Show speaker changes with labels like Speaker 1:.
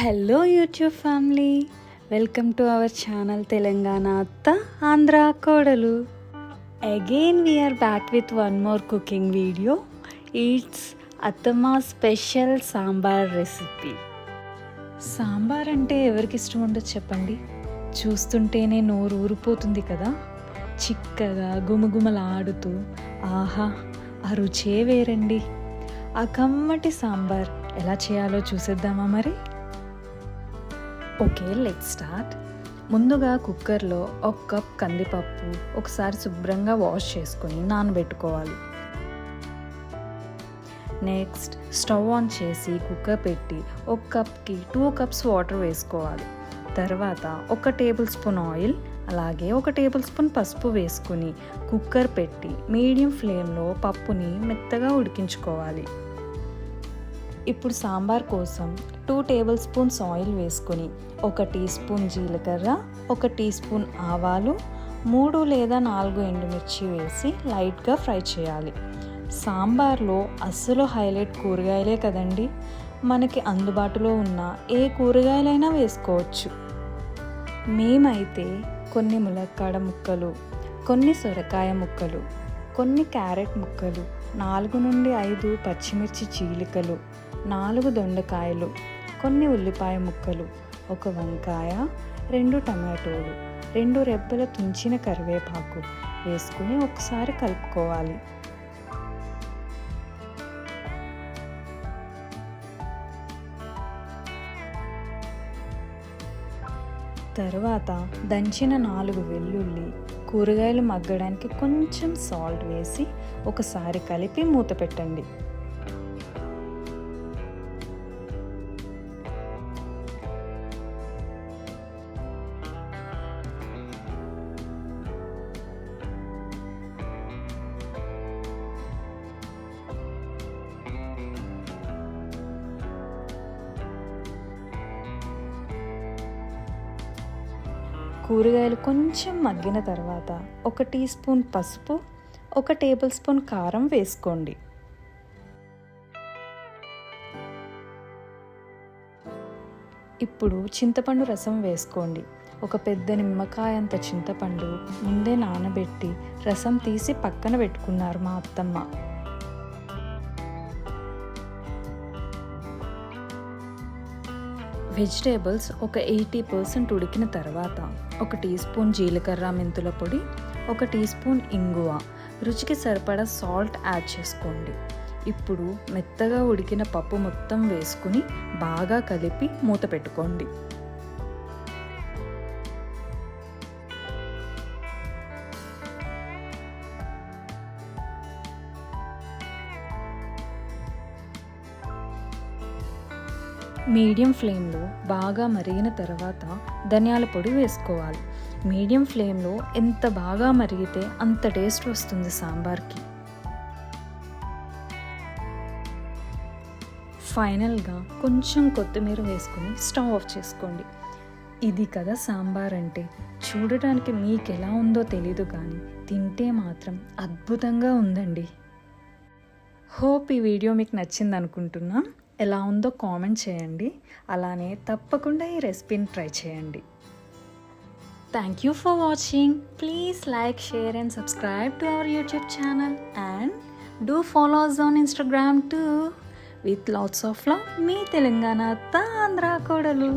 Speaker 1: Hello YouTube family, welcome to our channel Telangana అత్త ఆంధ్ర కోడలు. Again we are back with one more cooking video. It's అత్తమ్మ special sambar recipe. Sambar అంటే ఎవరికి ఇష్టం ఉండదు చెప్పండి? చూస్తుంటేనే నోరు ఊరిపోతుంది కదా. చిక్కగా గుమగుమలాడుతూ ఆహా, ఆ రుచే వేరండి. ఆ కమ్మటి సాంబార్ ఎలా చేయాలో చూసేద్దామా మరి? Okay, let's start. ముందుగా కుక్కర్లో 1 కప్ కందిపప్పు ఒకసారి శుభ్రంగా వాష్ చేసుకొని నానబెట్టుకోవాలి. నెక్స్ట్ స్టవ్ ఆన్ చేసి కుక్కర్ పెట్టి 1 కప్కి 2 కప్స్ వాటర్ వేసుకోవాలి. తర్వాత 1 టేబుల్ స్పూన్ ఆయిల్, అలాగే 1 టేబుల్ స్పూన్ పసుపు వేసుకుని కుక్కర్ పెట్టి మీడియం ఫ్లేమ్లో పప్పుని మెత్తగా ఉడికించుకోవాలి. ఇప్పుడు సాంబార్ కోసం 2 టేబుల్ స్పూన్స్ ఆయిల్ వేసుకొని 1 టీ స్పూన్ జీలకర్ర, 1 టీ స్పూన్ ఆవాలు, 3 లేదా 4 ఎండుమిర్చి వేసి లైట్గా ఫ్రై చేయాలి. సాంబార్లో అస్సలు హైలైట్ కూరగాయలే కదండి. మనకి అందుబాటులో ఉన్న ఏ కూరగాయలైనా వేసుకోవచ్చు. మేమైతే కొన్ని ములక్కాడ ముక్కలు, కొన్ని సొరకాయ ముక్కలు, కొన్ని క్యారెట్ ముక్కలు, 4 నుండి 5 పచ్చిమిర్చి చీలికలు, 4 దొండకాయలు, కొన్ని ఉల్లిపాయ ముక్కలు, 1 వంకాయ, 2 టమాటోలు, 2 రెబ్బల తుంచిన కరివేపాకు వేసుకుని ఒకసారి కలుపుకోవాలి. తర్వాత దంచిన 4 వెల్లుల్లి, కూరగాయలు మగ్గడానికి కొంచెం సాల్ట్ వేసి ఒకసారి కలిపి మూత పెట్టండి. కూరగాయలు కొంచెం మగ్గిన తర్వాత 1 టీ స్పూన్ పసుపు, 1 టేబుల్ స్పూన్ కారం వేసుకోండి. ఇప్పుడు చింతపండు రసం వేసుకోండి. 1 పెద్ద నిమ్మకాయ అంత చింతపండు ముందే నానబెట్టి రసం తీసి పక్కన పెట్టుకున్నారు మా అత్తమ్మ. వెజిటేబుల్స్ ఒక 80% ఉడికిన తర్వాత 1 టీ స్పూన్ జీలకర్ర మెంతుల పొడి, 1 టీ స్పూన్ ఇంగువ, రుచికి సరిపడా సాల్ట్ యాడ్ చేసుకోండి. ఇప్పుడు మెత్తగా ఉడికిన పప్పు మొత్తం వేసుకుని బాగా కలిపి మూత పెట్టుకోండి. మీడియం ఫ్లేమ్లో బాగా మరిగిన తర్వాత ధనియాల పొడి వేసుకోవాలి. మీడియం ఫ్లేమ్లో ఎంత బాగా మరిగితే అంత టేస్ట్ వస్తుంది సాంబార్కి. ఫైనల్గా కొంచెం కొత్తిమీర వేసుకొని స్టవ్ ఆఫ్ చేసుకోండి. ఇది కదా సాంబార్ అంటే. చూడటానికి మీకు ఎలా ఉందో తెలీదు కానీ తింటే మాత్రం అద్భుతంగా ఉందండి. హోప్ ఈ వీడియో మీకు నచ్చింది అనుకుంటున్నా. ఎలా ఉందో కామెంట్ చేయండి. అలానే తప్పకుండా ఈ రెసిపీని ట్రై చేయండి. Thank you for watching. Please like, share and subscribe to our YouTube channel and do follow us on Instagram too. With lots of love, మీ తెలంగాణ అత్త ఆంధ్ర కోడలు.